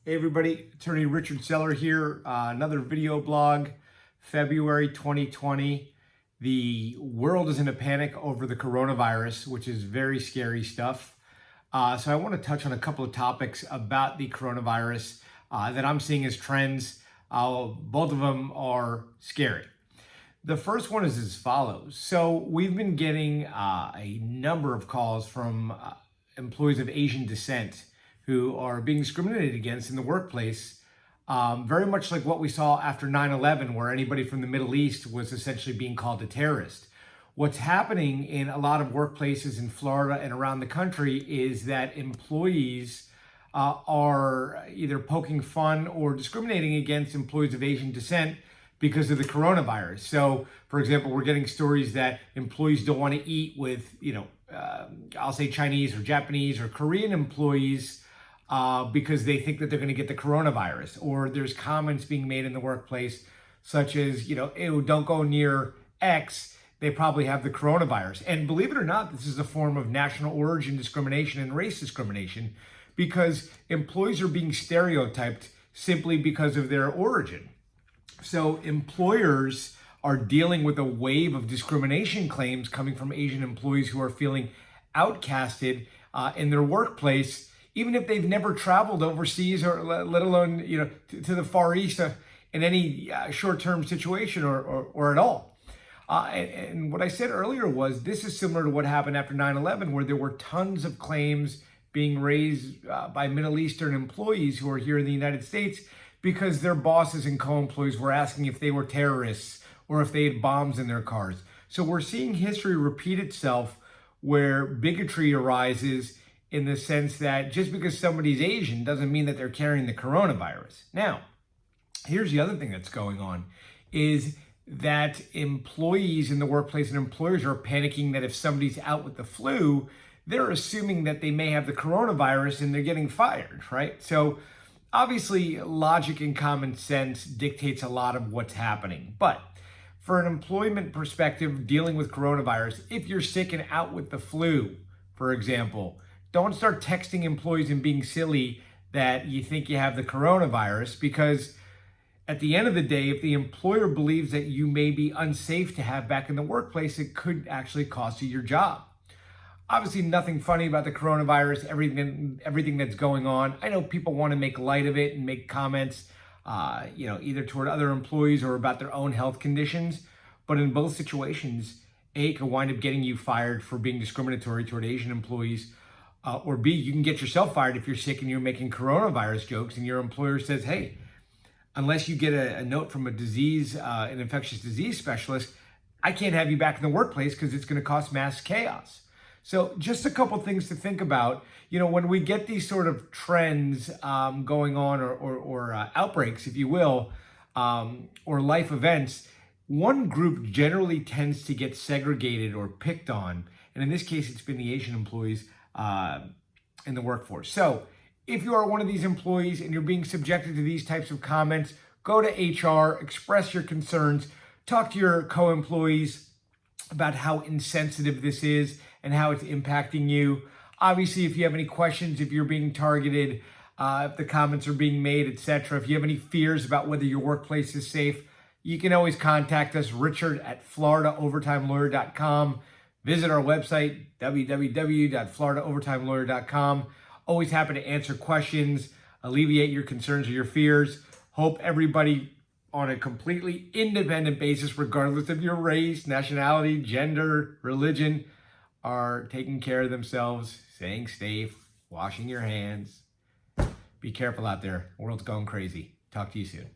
Hey everybody, Attorney Richard Seller here. Another video blog, February 2020. The world is in a panic over the coronavirus, which is very scary stuff. So I want to touch on a couple of topics about the coronavirus that I'm seeing as trends. Both of them are scary. The first one is as follows. So we've been getting a number of calls from employees of Asian descent who are being discriminated against in the workplace, very much like what we saw after 9/11, where anybody from the Middle East was essentially being called a terrorist. What's happening in a lot of workplaces in Florida and around the country is that employees are either poking fun or discriminating against employees of Asian descent because of the coronavirus. So, for example, we're getting stories that employees don't want to eat with, I'll say Chinese or Japanese or Korean employees because they think that they're going to get the coronavirus. Or there's comments being made in the workplace such as, ew, don't go near X, they probably have the coronavirus. And believe it or not, this is a form of national origin discrimination and race discrimination because employees are being stereotyped simply because of their origin. So employers are dealing with a wave of discrimination claims coming from Asian employees who are feeling outcasted in their workplace, even if they've never traveled overseas or let alone, to the Far East in any short-term situation or at all. And what I said earlier was this is similar to what happened after 9/11, where there were tons of claims being raised by Middle Eastern employees who are here in the United States because their bosses and co-employees were asking if they were terrorists or if they had bombs in their cars. So we're seeing history repeat itself where bigotry arises in the sense that just because somebody's Asian doesn't mean that they're carrying the coronavirus. Now, here's the other thing that's going on is that employees in the workplace and employers are panicking that if somebody's out with the flu, they're assuming that they may have the coronavirus and they're getting fired, right? So obviously logic and common sense dictates a lot of what's happening. But for an employment perspective dealing with coronavirus, if you're sick and out with the flu, for example, don't start texting employees and being silly that you think you have the coronavirus, because at the end of the day, if the employer believes that you may be unsafe to have back in the workplace, it could actually cost you your job. Obviously, nothing funny about the coronavirus, everything that's going on. I know people want to make light of it and make comments, either toward other employees or about their own health conditions. But in both situations, A, it could wind up getting you fired for being discriminatory toward Asian employees, or B, you can get yourself fired if you're sick and you're making coronavirus jokes and your employer says, hey, unless you get a note from an infectious disease specialist, I can't have you back in the workplace because it's going to cause mass chaos. So just a couple things to think about. When we get these sort of trends going on or outbreaks, if you will, or life events, one group generally tends to get segregated or picked on. And in this case, it's been the Asian employees in the workforce. So if you are one of these employees and you're being subjected to these types of comments, go to HR, express your concerns, talk to your co-employees about how insensitive this is and how it's impacting you. Obviously, if you have any questions, if you're being targeted, if the comments are being made, etc., if you have any fears about whether your workplace is safe, you can always contact us, Richard at FloridaOvertimeLawyer.com. Visit our website, www.FloridaOvertimeLawyer.com. Always happy to answer questions, alleviate your concerns or your fears. Hope everybody on a completely independent basis, regardless of your race, nationality, gender, religion, are taking care of themselves, staying safe, washing your hands. Be careful out there. The world's going crazy. Talk to you soon.